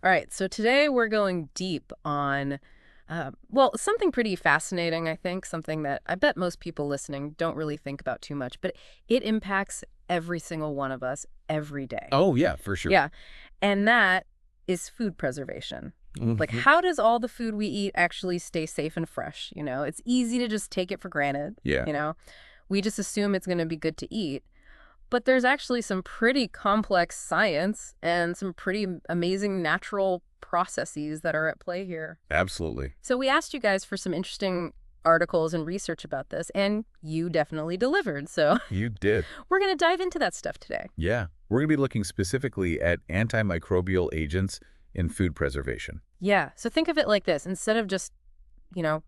All right, so today we're going deep on, well, something pretty fascinating, I think, something that I bet most people listening don't really think about too much, but it impacts every single one of us every day. Oh, yeah, for sure. Yeah, and that is food preservation. Like, Mhm. how does all the food we eat actually stay safe and fresh? It's easy to just take it for granted, Yeah, you know? We just assume it's going to be good to eat. But there's actually some pretty complex science and some pretty amazing natural processes that are at play here. absolutely. So we asked you guys for some interesting articles and research about this, and you definitely delivered. So You did. we're going to dive into that stuff today. Yeah. We're going to be looking specifically at antimicrobial agents in food preservation. Yeah. So think of it like this. Instead of just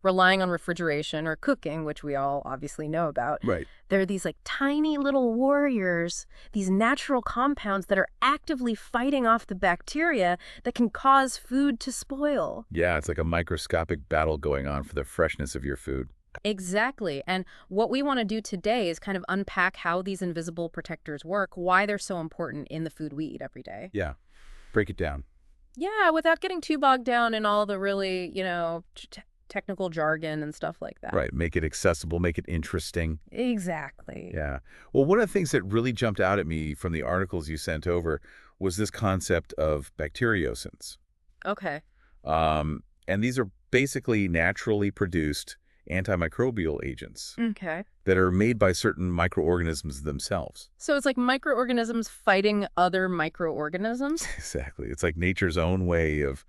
relying on refrigeration or cooking, which we all obviously know about, Right. there are these like tiny little warriors, these natural compounds that are actively fighting off the bacteria that can cause food to spoil. Yeah, it's like a microscopic battle going on for the freshness of your food. Exactly. And what we want to do today is kind of unpack how these invisible protectors work, why they're so important in the food we eat every day. Yeah. Break it down. Yeah, without getting too bogged down in all the really, technical jargon and stuff like that. Right. Make it accessible, make it interesting. Exactly. Yeah. Well, one of the things that really jumped out at me from the articles you sent over was this concept of bacteriocins. Okay. And these are basically naturally produced antimicrobial agents Okay. that are made by certain microorganisms themselves. So it's like microorganisms fighting other microorganisms? Exactly. It's like nature's own way of,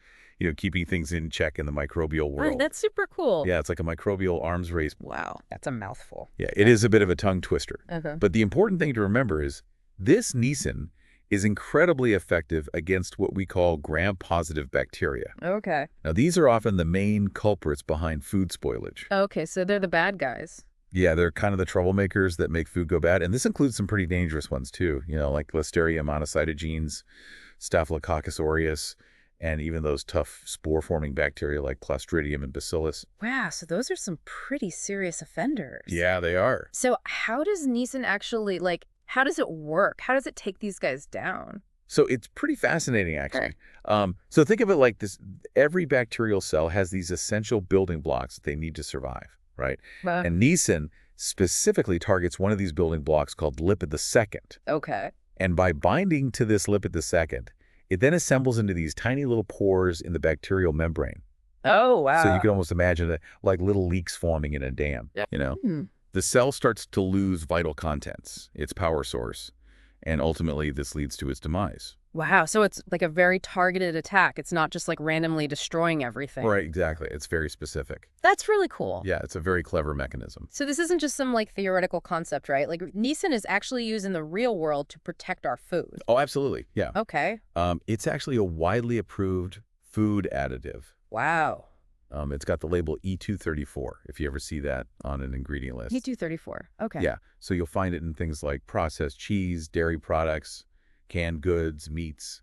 keeping things in check in the microbial Right, world. that's super cool. Yeah, it's like a microbial arms race. Wow, that's a mouthful. Yeah, it is a bit of a tongue twister. Okay. But the important thing to remember is this niacin is incredibly effective against what we call gram-positive bacteria. Okay. Now, these are often the main culprits behind food spoilage. Okay, so they're the bad guys. Yeah, they're kind of the troublemakers that make food go bad. And this includes some pretty dangerous ones, too, like Listeria monocytogenes, Staphylococcus aureus, and even those tough spore-forming bacteria like Clostridium and Bacillus. Wow, so those are some pretty serious offenders. Yeah, they are. So how does Neeson actually, how does it work? How does it take these guys down? So it's pretty fascinating, actually. Okay. So think of it like this. Every bacterial cell has these essential building blocks that they need to survive, right? Well, And niacin specifically targets one of these building blocks called lipid the second. okay. And by binding to this lipid the second, it then assembles into these tiny little pores in the bacterial membrane. Oh, So you wow. can almost imagine it like little leaks forming in a dam. Hmm. The cell starts to lose vital contents, its power source, and ultimately this leads to its demise. Wow, so it's like a very targeted attack. It's not just like randomly destroying everything. Right, exactly. It's very specific. That's really cool. Yeah, it's a very clever mechanism. So this isn't just some theoretical concept, right? Like Neeson is actually used in the real world to protect our food. Oh, absolutely. Yeah. Okay. It's actually a widely approved food additive. Wow. It's got the label E234, if you ever see that on an ingredient list. P234. Okay. Yeah, so you'll find it in things like processed cheese, dairy products, canned goods, meats,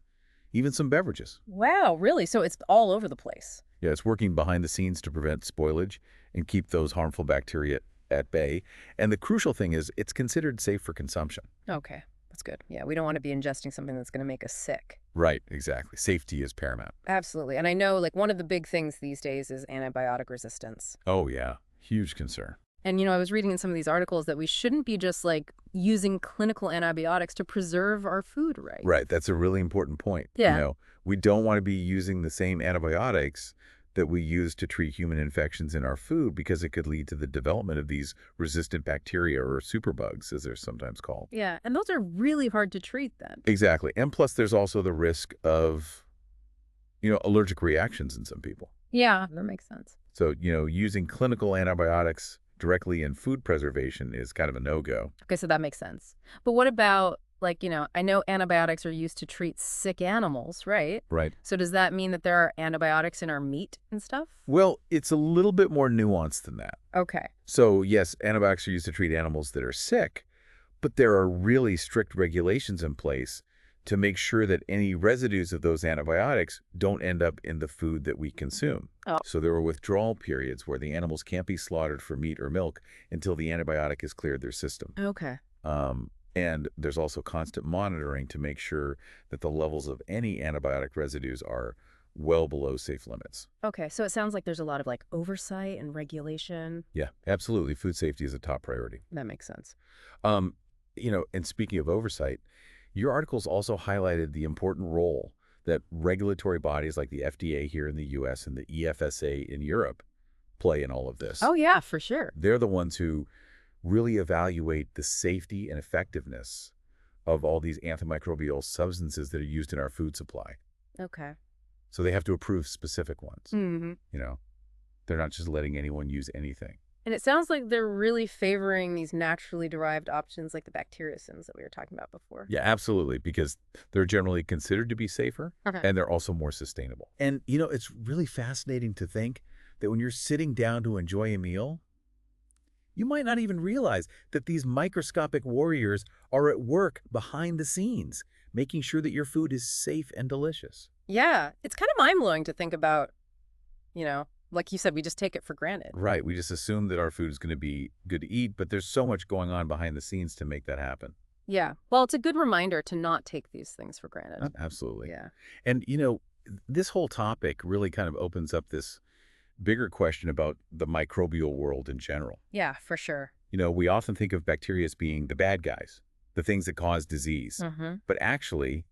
even some beverages. Wow, really? So it's all over the place. Yeah, it's working behind the scenes to prevent spoilage and keep those harmful bacteria at bay. And the crucial thing is it's considered safe for consumption. Okay. That's good. Yeah, we don't want to be ingesting something that's going to make us sick. Right, exactly. Safety is paramount. Absolutely. And I know one of the big things these days is antibiotic resistance. Oh, yeah. Huge concern. And I was reading in some of these articles that we shouldn't be just using clinical antibiotics to preserve our food, right? Right, that's a really important point. Yeah. We don't want to be using the same antibiotics that we use to treat human infections in our food because it could lead to the development of these resistant bacteria or superbugs, as they're sometimes called. Yeah, and those are really hard to treat then. Exactly. And plus, there's also the risk of, allergic reactions in some people. Yeah, that makes sense. So, using clinical antibiotics directly in food preservation is kind of a no-go. Okay, so that makes sense. But what about, I know antibiotics are used to treat sick animals, right? Right. So does that mean that there are antibiotics in our meat and stuff? Well, it's a little bit more nuanced than that. Okay. So, yes, antibiotics are used to treat animals that are sick, but there are really strict regulations in place to make sure that any residues of those antibiotics don't end up in the food that we consume. Oh. So there are withdrawal periods where the animals can't be slaughtered for meat or milk until the antibiotic has cleared their system. Okay. And there's also constant monitoring to make sure that the levels of any antibiotic residues are well below safe limits. Okay, so it sounds like there's a lot of like oversight and regulation. Yeah, absolutely. Food safety is a top priority. That makes sense. Um, and speaking of oversight, your articles also highlighted the important role that regulatory bodies like the FDA here in the US and the EFSA in Europe play in all of this. Oh, yeah, for sure. They're the ones who really evaluate the safety and effectiveness of all these antimicrobial substances that are used in our food supply. Okay. So they have to approve specific ones. Mm-hmm. They're not just letting anyone use anything. And it sounds like they're really favoring these naturally derived options like the bacteriocins that we were talking about before. Yeah, absolutely, because they're generally considered to be safer, Okay. and they're also more sustainable. And, it's really fascinating to think that when you're sitting down to enjoy a meal, you might not even realize that these microscopic warriors are at work behind the scenes, making sure that your food is safe and delicious. Yeah, it's kind of mind-blowing to think about, like you said, we just take it for granted. Right. We just assume that our food is going to be good to eat, but there's so much going on behind the scenes to make that happen. Yeah. Well, it's a good reminder to not take these things for granted. Absolutely. Yeah. And, this whole topic really kind of opens up this bigger question about the microbial world in general. Yeah, for sure. We often think of bacteria as being the bad guys, the things that cause disease. Mm-hmm. But actually,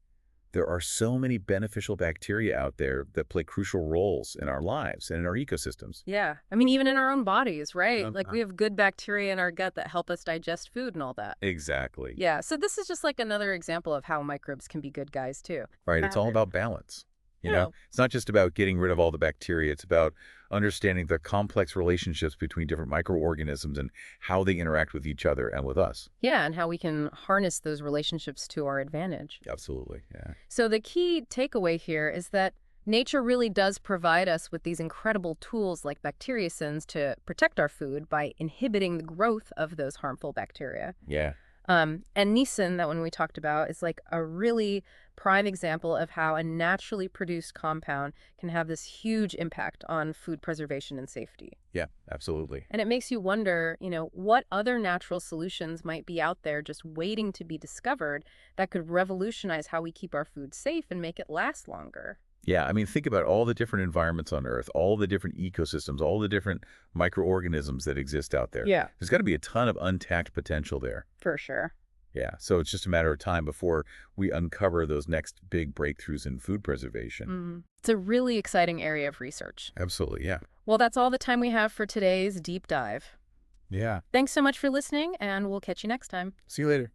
there are so many beneficial bacteria out there that play crucial roles in our lives and in our ecosystems. Yeah. I mean, even in our own bodies, right? Um, Like uh, we have good bacteria in our gut that help us digest food and all that. Exactly. Yeah. So this is just like another example of how microbes can be good guys too. Right. It's all about balance. Yeah. It's not just about getting rid of all the bacteria. It's about understanding the complex relationships between different microorganisms and how they interact with each other and with us. Yeah, and how we can harness those relationships to our advantage. Absolutely. Yeah. So the key takeaway here is that nature really does provide us with these incredible tools like bacteriocins to protect our food by inhibiting the growth of those harmful bacteria. Yeah. And niacin, that one we talked about, is like a really prime example of how a naturally produced compound can have this huge impact on food preservation and safety. Yeah, absolutely. And it makes you wonder, what other natural solutions might be out there just waiting to be discovered that could revolutionize how we keep our food safe and make it last longer. Yeah, I mean, think about all the different environments on Earth, all the different ecosystems, all the different microorganisms that exist out there. Yeah, There's got to be a ton of untapped potential there. for sure. Yeah, so it's just a matter of time before we uncover those next big breakthroughs in food preservation. It's a really exciting area of research. Absolutely, yeah. Well, that's all the time we have for today's deep dive. Yeah. Thanks so much for listening, and we'll catch you next time. See you later.